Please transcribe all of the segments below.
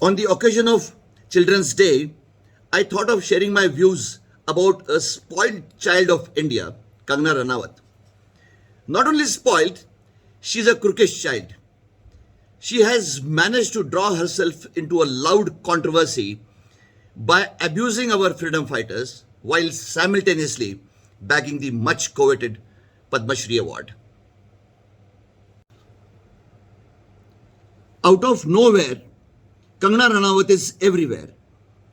On the occasion of Children's Day, I thought of sharing my views about a spoiled child of India, Kangana Ranawat. Not only spoiled, she's a crookish child. She has managed to draw herself into a loud controversy by abusing our freedom fighters while simultaneously bagging the much coveted Padma Shri Award. Out of nowhere, Kangana Ranawat is everywhere.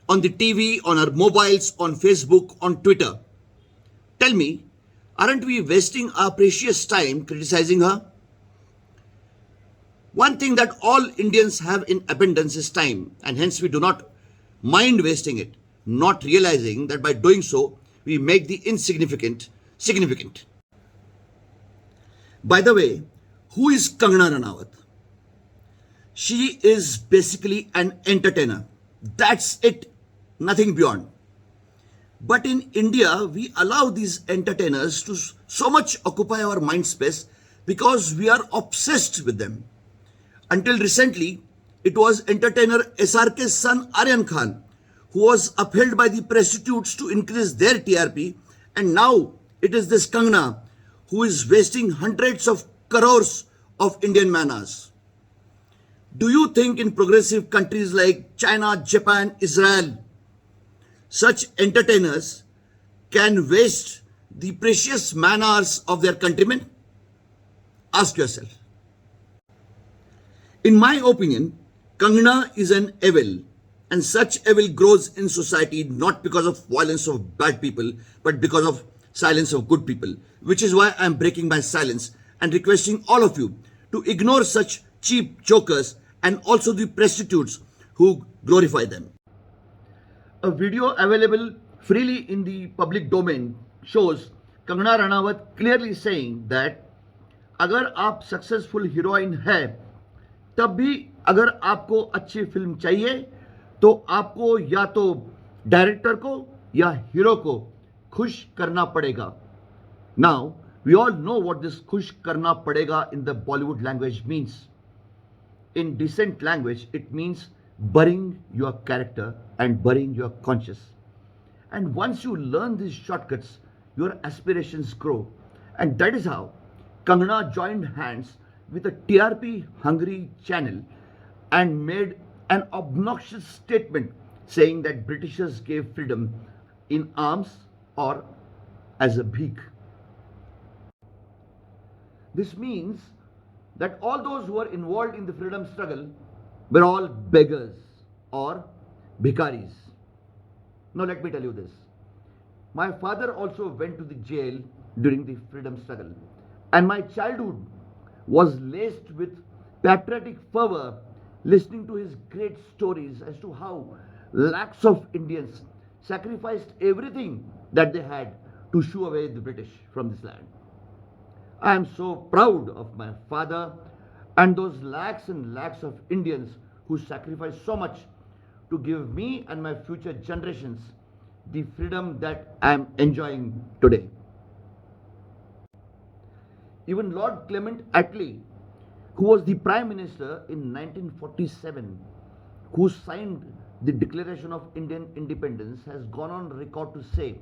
On the TV, on our mobiles, on Facebook, on Twitter. Tell me, aren't we wasting our precious time criticizing her? One thing that all Indians have in abundance is time, and hence we do not mind wasting it, not realizing that by doing so, we make the insignificant significant. By the way, who is Kangana Ranawat? She is basically an entertainer. That's it, nothing beyond. But in India, we allow these entertainers to so much occupy our mind space because we are obsessed with them. Until recently, it was entertainer SRK's son Aryan Khan who was upheld by the prostitutes to increase their TRP, and now it is this Kangna who is wasting hundreds of crores of Indian manas. Do you think in progressive countries like China, Japan, Israel, such entertainers can waste the precious man hours of their countrymen? Ask yourself. In my opinion, Kangana is an evil, and such evil grows in society not because of violence of bad people, but because of silence of good people, which is why I am breaking my silence and requesting all of you to ignore such cheap jokers and also the prostitutes who glorify them. A video available freely in the public domain shows Kangana Ranawat clearly saying that अगर आप successful heroine है तब भी अगर आपको अच्छी film चाहिए तो आपको या तो डायरेक्टर को या हीरो को खुश करना पड़ेगा. Now, we all know what this खुश करना पड़ेगा in the Bollywood language means. In decent language, it means burying your character and burying your conscience. And once you learn these shortcuts, your aspirations grow. And that is how Kangana joined hands with a TRP hungry channel and made an obnoxious statement saying that Britishers gave freedom in arms or as a bhik. This means that all those who were involved in the freedom struggle were all beggars or bhikaris. Now let me tell you this. My father also went to the jail during the freedom struggle, and my childhood was laced with patriotic fervor listening to his great stories as to how lakhs of Indians sacrificed everything that they had to shoo away the British from this land. I am so proud of my father and those lakhs and lakhs of Indians who sacrificed so much to give me and my future generations the freedom that I am enjoying today. Even Lord Clement Attlee, who was the Prime Minister in 1947, who signed the Declaration of Indian Independence, has gone on record to say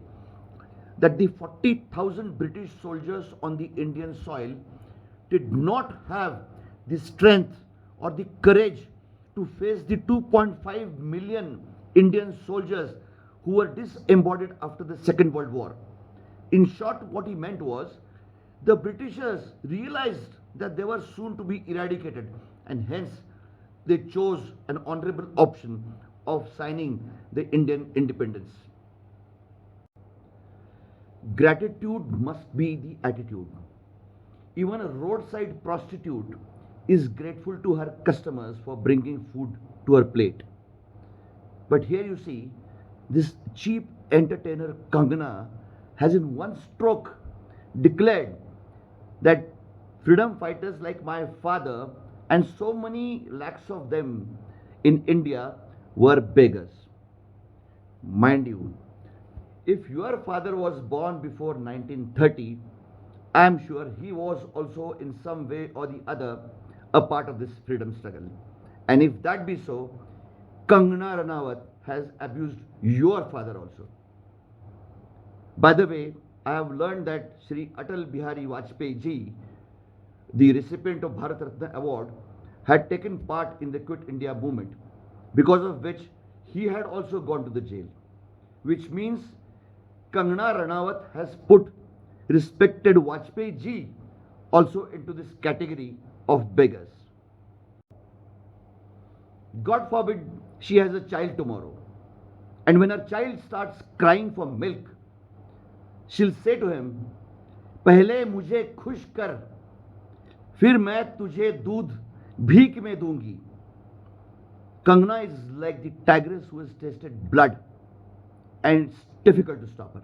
that the 40,000 British soldiers on the Indian soil did not have the strength or the courage to face the 2.5 million Indian soldiers who were disembodied after the Second World War. In short, what he meant was the Britishers realized that they were soon to be eradicated, and hence they chose an honorable option of signing the Indian independence. Gratitude must be the attitude. Even a roadside prostitute is grateful to her customers for bringing food to her plate. But here you see, this cheap entertainer Kangana has in one stroke declared that freedom fighters like my father and so many lakhs of them in India were beggars. Mind you, if your father was born before 1930, I am sure he was also in some way or the other a part of this freedom struggle. And if that be so, Kangana Ranawat has abused your father also. By the way, I have learned that Sri Atal Bihari Vajpayee ji, the recipient of Bharat Ratna Award, had taken part in the Quit India movement, because of which he had also gone to the jail. Which means Kangana Ranawat has put respected Vajpayee ji also into this category of beggars. God forbid she has a child tomorrow, and when her child starts crying for milk, she'll say to him, पहले मुझे खुश कर, फिर मैं तुझे दूध भीख में दूंगी. Kangana is like the tigress who has tasted blood, and it's difficult to stop her.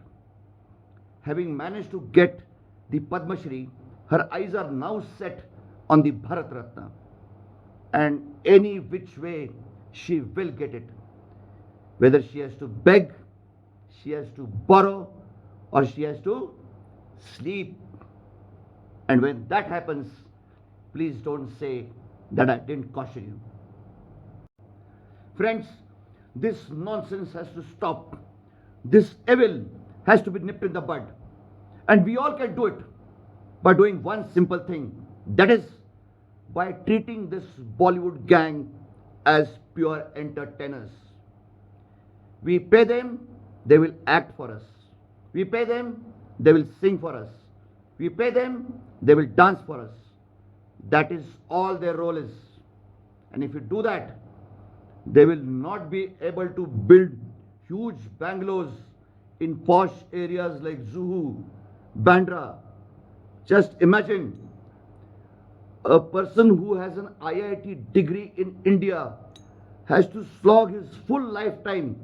Having managed to get the Padma Shri, her eyes are now set on the Bharat Ratna, and any which way she will get it. Whether she has to beg, she has to borrow, or she has to sleep. And when that happens, please don't say that I didn't caution you. Friends, this nonsense has to stop. This evil has to be nipped in the bud. And we all can do it by doing one simple thing. That is by treating this Bollywood gang as pure entertainers. We pay them, they will act for us. We pay them, they will sing for us. We pay them, they will dance for us. That is all their role is. And if you do that, they will not be able to build huge bungalows in posh areas like Zuhu, Bandra. Just imagine a person who has an IIT degree in India has to slog his full lifetime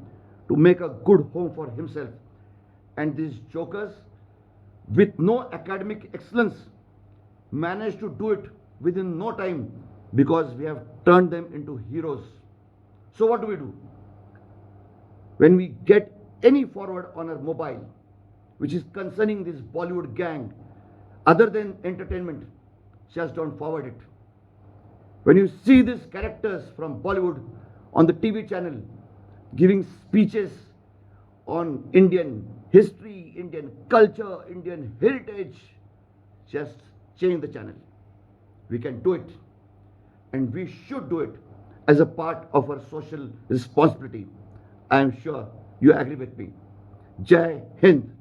to make a good home for himself. And these jokers, with no academic excellence, manage to do it within no time because we have turned them into heroes. So what do? When we get any forward on our mobile, which is concerning this Bollywood gang, other than entertainment, just don't forward it. When you see these characters from Bollywood on the TV channel giving speeches on Indian history, Indian culture, Indian heritage, just change the channel. We can do it, and we should do it as a part of our social responsibility. I am sure you agree with me. Jai Hind.